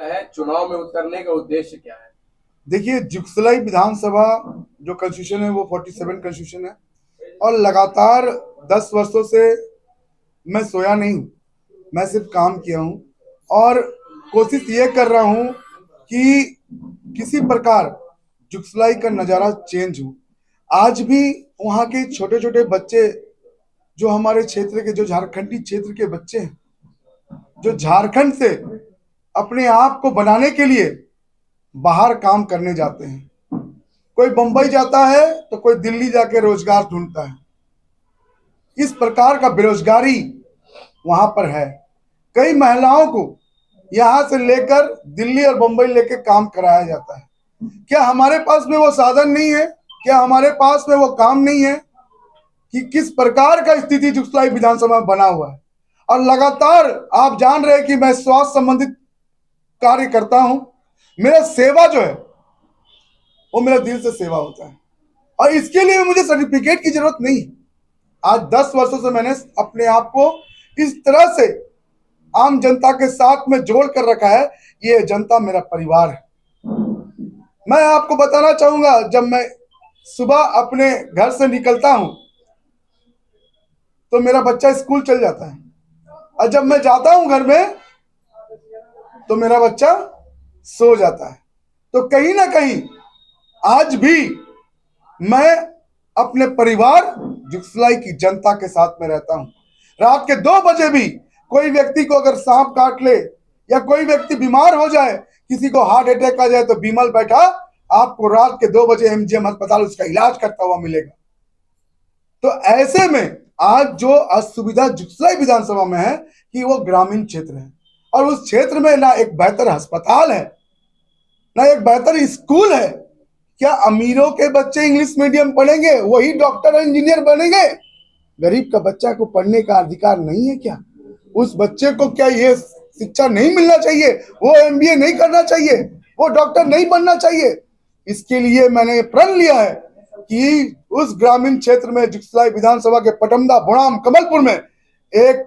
है, चुनाव में उतरने का उद्देश्य क्या है? देखिए, जुगसलाई विधानसभा जो कंस्टिट्यूशन है वो 47 कंस्टिट्यूशन है। और लगातार 10 वर्षों से मैं सोया नहीं हूँ, मैं सिर्फ काम किया हूँ। और कोशिश ये कर रहा हूँ कि किसी प्रकार जुगसलाई का नज़ारा चेंज हो। आज भी वहाँ के छोटे छोटे बच्चे, जो हमारे क्षेत्र के, जो झारखंडी क्षेत्र के बच्चे हैं, जो झारखंड से अपने आप को बनाने के लिए बाहर काम करने जाते हैं। कोई बंबई जाता है तो कोई दिल्ली जाके रोजगार ढूंढता है। इस प्रकार का बेरोजगारी वहां पर है। कई महिलाओं को यहां से लेकर दिल्ली और बंबई लेके काम कराया जाता है। क्या हमारे पास में वो साधन नहीं है? क्या हमारे पास में वो काम नहीं है? कि किस प्रकार का स्थिति जुगसलाई विधानसभा में बना हुआ है। और लगातार आप जान रहे हैं कि मैं स्वास्थ्य संबंधित कार्य करता हूं। मेरा सेवा जो है वो मेरा दिल से सेवा होता है, और इसके लिए मुझे सर्टिफिकेट की जरूरत नहीं। आज 10 वर्षों से मैंने अपने आप को इस तरह से आम जनता के साथ में जोड़ कर रखा है। ये जनता मेरा परिवार है। मैं आपको बताना चाहूंगा, जब मैं सुबह अपने घर से निकलता हूं तो मेरा बच्चा स्कूल चल जाता है, और जब मैं जाता हूं घर में तो मेरा बच्चा सो जाता है। तो कहीं ना कहीं आज भी मैं अपने परिवार जुगसलाई की जनता के साथ में रहता हूं। रात के 2 बजे भी कोई व्यक्ति को अगर सांप काट ले या कोई व्यक्ति बीमार हो जाए, किसी को हार्ट अटैक आ जाए, तो बीमल बैठा आपको रात के 2 बजे एमजीएम अस्पताल उसका इलाज करता हुआ मिलेगा। तो ऐसे में आज जो असुविधा जुगसलाई विधानसभा में है कि वो ग्रामीण क्षेत्र है, और उस क्षेत्र में ना एक बेहतर अस्पताल है, ना एक बेहतर स्कूल है। क्या अमीरों के बच्चे इंग्लिश मीडियम पढ़ेंगे, वही डॉक्टर और इंजीनियर बनेंगे? गरीब का बच्चा को पढ़ने का अधिकार नहीं है क्या? उस बच्चे को क्या ये शिक्षा नहीं मिलना चाहिए? वो एमबीए नहीं करना चाहिए? वो डॉक्टर नहीं बनना चाहिए? इसके लिए मैंने प्रण लिया है कि उस ग्रामीण क्षेत्र में जुगसलाई विधानसभा के पटमदा, बुड़ाम, कमलपुर में एक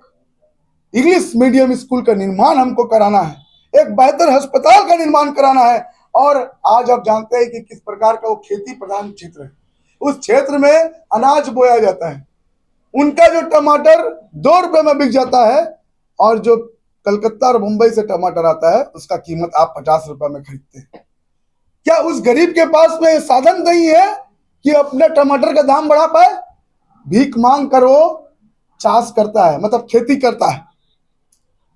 इंग्लिश मीडियम स्कूल का निर्माण हमको कराना है, एक बेहतर अस्पताल का निर्माण कराना है। और आज आप जानते हैं कि किस प्रकार का वो खेती प्रधान क्षेत्र है। उस क्षेत्र में अनाज बोया जाता है। उनका जो टमाटर 2 रुपए में बिक जाता है, और जो कलकत्ता और मुंबई से टमाटर आता है उसका कीमत आप 50 रुपए में खरीदते हैं। क्या उस गरीब के पास में साधन नहीं है कि अपने टमाटर का दाम बढ़ा पाए? भीख मांग कर वो चाष करता है, मतलब खेती करता है।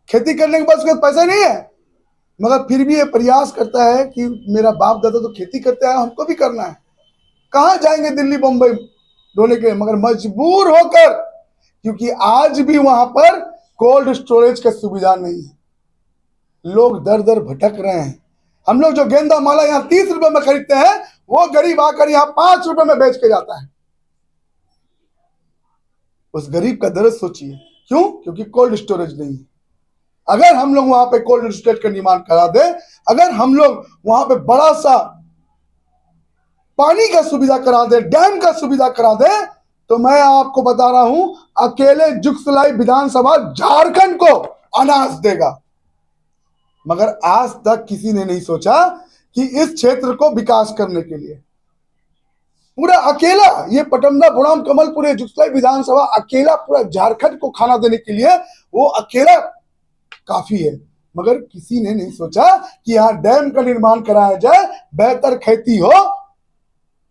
खेती करने के बाद उसके पैसे नहीं है, मगर फिर भी ये प्रयास करता है कि मेरा बाप दादा तो खेती करते हैं, हमको भी करना है। कहाँ जाएंगे दिल्ली बंबई ढोने के लिए? मगर मजबूर होकर, क्योंकि आज भी वहां पर कोल्ड स्टोरेज का सुविधा नहीं है। लोग दर दर भटक रहे हैं। हम लोग जो गेंदा माला यहाँ 30 रुपए में खरीदते हैं, वो गरीब आकर यहाँ 5 रुपए में बेच के जाता है। उस गरीब का दर्द सोचिए। क्यों? क्योंकि कोल्ड स्टोरेज नहीं है। अगर हम लोग वहां पे कोल्ड स्टोरेज का निर्माण करा दे, अगर हम लोग वहां पे बड़ा सा पानी का सुविधा करा दे, डैम का सुविधा करा दे, तो मैं आपको बता रहा हूं, अकेले जुगसलाई विधानसभा झारखंड को अनाज देगा। मगर आज तक किसी ने नहीं सोचा कि इस क्षेत्र को विकास करने के लिए पूरा अकेला ये पटमदा, बुड़ाम, कमलपुर, जुगसलाई विधानसभा अकेला पूरा झारखंड को खाना देने के लिए वो अकेला काफी है। मगर किसी ने नहीं सोचा कि यहाँ डैम का निर्माण कराया जाए, बेहतर खेती हो।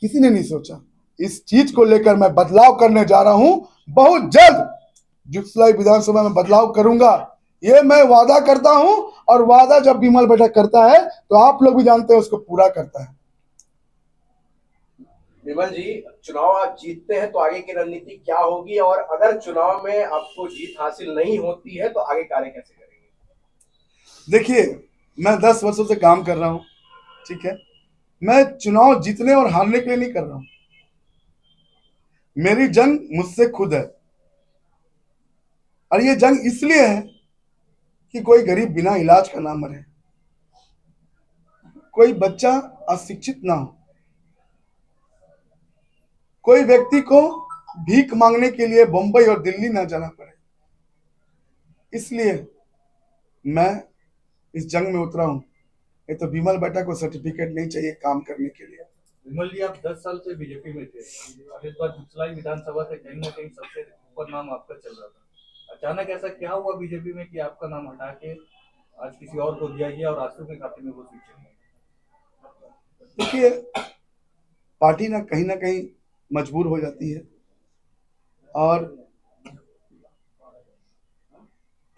किसी ने नहीं सोचा। इस चीज को लेकर मैं बदलाव करने जा रहा हूं। बहुत जल्द जुगसलाई विधानसभा में बदलाव करूंगा, ये मैं वादा करता हूं। और वादा जब विमल बैठक करता है तो आप लोग भी जानते हैं उसको पूरा करता है। विमल जी, चुनाव आप जीतते हैं तो आगे की रणनीति क्या होगी, और अगर चुनाव में आपको जीत हासिल नहीं होती है तो आगे कार्य कैसे करेंगे? देखिए, मैं 10 वर्षों से काम कर रहा हूं, ठीक है। मैं चुनाव जीतने और हारने के लिए नहीं कर रहा हूं। मेरी जंग मुझसे खुद है, और ये जंग इसलिए है कि कोई गरीब बिना इलाज का ना मरे, कोई बच्चा अशिक्षित ना हो, कोई व्यक्ति को भीख मांगने के लिए बंबई और दिल्ली ना जाना पड़े। इसलिए मैं इस जंग में उतरा हूं। ये तो विमल बेटा को सर्टिफिकेट नहीं चाहिए काम करने के लिए। विमल जी, आप 10 साल से बीजेपी में थे। अब इस बार जुगसलाई विधानसभा से कहीं ना कहीं सबसे ऊपर नाम आपका चल रहा था। अचानक ऐसा क्या हुआ बीजेपी में कि आपका नाम हटा के आज किसी और को दिया गया और आंसू के खाते में वो सीट चली गई? देखिए, पार्टी ना कहीं मजबूर हो जाती है, और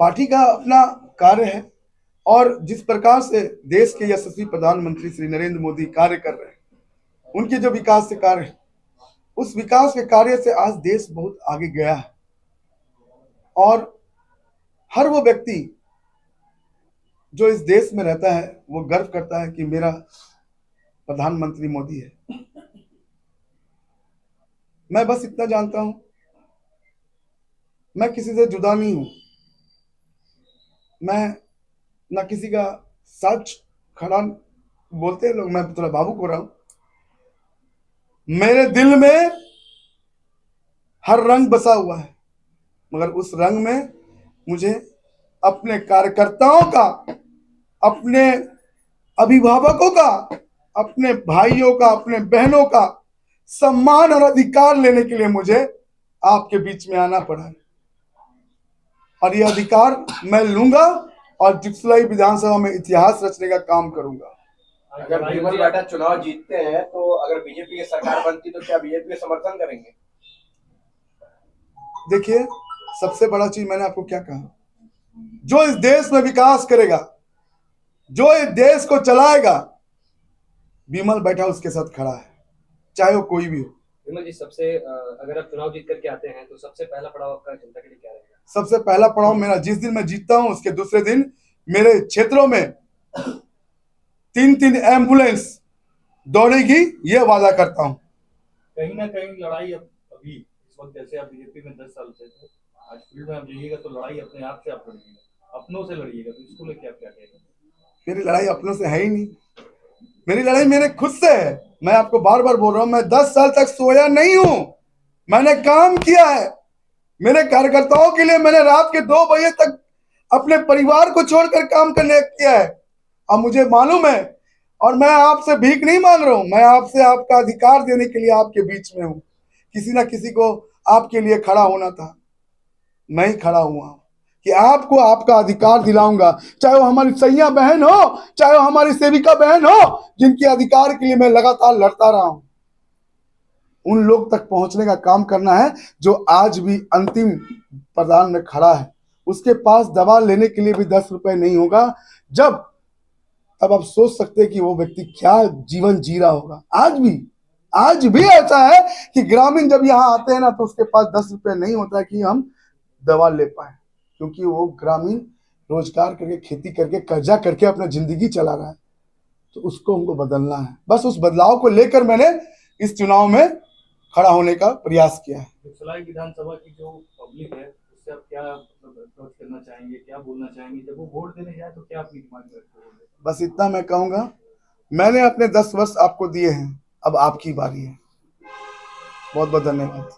पार्टी का अपना कार्य है, और जिस प्रकार से देश के यशस्वी प्रधानमंत्री श्री नरेंद्र मोदी कार्य कर रहे हैं, उनके जो विकास के कार्य है, उस विकास के कार्य से आज देश बहुत आगे गया है। और हर वो व्यक्ति जो इस देश में रहता है वो गर्व करता है कि मेरा प्रधानमंत्री मोदी है। मैं बस इतना जानता हूं, मैं किसी से जुदा नहीं हूं। मैं ना किसी का सच खड़ा, बोलते हैं लोग, मैं थोड़ा भावुक हो रहा हूं। मेरे दिल में हर रंग बसा हुआ है, मगर उस रंग में मुझे अपने कार्यकर्ताओं का, अपने अभिभावकों का, अपने भाइयों का, अपने बहनों का सम्मान और अधिकार लेने के लिए मुझे आपके बीच में आना पड़ा है। और यह अधिकार मैं लूंगा और जुगसलाई विधानसभा में इतिहास रचने का काम करूंगा। अगर विमल बेटा चुनाव जीतते हैं तो अगर बीजेपी की सरकार बनती तो क्या बीजेपी का समर्थन करेंगे? देखिए, सबसे बड़ा चीज मैंने आपको क्या कहा, जो इस देश में विकास करेगा, जो इस देश को चलाएगा, विमल बैठा उसके साथ खड़ा है, चाहे वो कोई भी हो। विमल जी, सबसे अगर आप चुनाव जीत करके आते हैं तो सबसे पहला पड़ाव आपका जनता के लिए क्या रहेगा? सबसे पहला पड़ाव मेरा, जिस दिन मैं जीतता हूं उसके दूसरे दिन मेरे क्षेत्रों में 3-3 एम्बुलेंस दौड़ेगी, यह वादा करता हूं। कहीं ना कहीं लड़ाई अब अभी इस वक्त, जैसे आप बीजेपी में 10 साल से थे, आज फील्ड में आप जाइएगा तो लड़ाई अपने आप से आप लड़िएगा, अपनों से लड़िएगा, तो इसको लेके आप क्या कहेंगे? मेरी लड़ाई अपनों से है ही नहीं, मेरी लड़ाई मेरे खुद से है। मैं आपको बार बार बोल रहा हूं, मैं 10 साल तक सोया नहीं हूं, मैंने काम किया है। मेरे कार्यकर्ताओं के लिए मैंने रात के 2 बजे तक अपने परिवार को छोड़कर काम करने किया है। अब मुझे मालूम है, और मैं आपसे भीख नहीं मांग रहा हूं, मैं आपसे आपका अधिकार देने के लिए आपके बीच में हूं। किसी ना किसी को आपके लिए खड़ा होना था, मैं ही खड़ा हुआ कि आपको आपका अधिकार दिलाऊंगा, चाहे वो हमारी सैया बहन हो, चाहे वो हमारी सेविका बहन हो, जिनके अधिकार के लिए मैं लगातार लड़ता रहा हूं। उन लोग तक पहुंचने का काम करना है जो आज भी अंतिम प्रदान में खड़ा है। उसके पास दवा लेने के लिए भी 10 रुपए नहीं होगा। तब आप सोच सकते हैं कि वो व्यक्ति क्या जीवन जी रहा होगा। आज भी ऐसा है कि ग्रामीण जब यहाँ आते हैं ना, तो उसके पास 10 रुपए नहीं होता है कि हम दवा ले पाए, क्योंकि वो ग्रामीण रोजगार करके, खेती करके, कर्जा करके अपना जिंदगी चला रहा है। तो उसको हमको बदलना है। बस उस बदलाव को लेकर मैंने इस चुनाव में खड़ा होने का प्रयास किया है। जुगसलाई विधानसभा की जो पब्लिक है उससे आप क्या अप्रोच करना चाहेंगे, क्या बोलना चाहेंगे? जब वो वोट देने जाए तो क्या अपनी डिमांड रखते हो? बस इतना मैं कहूंगा, मैंने अपने 10 वर्ष आपको दिए हैं, अब आपकी बारी है। बहुत बहुत धन्यवाद।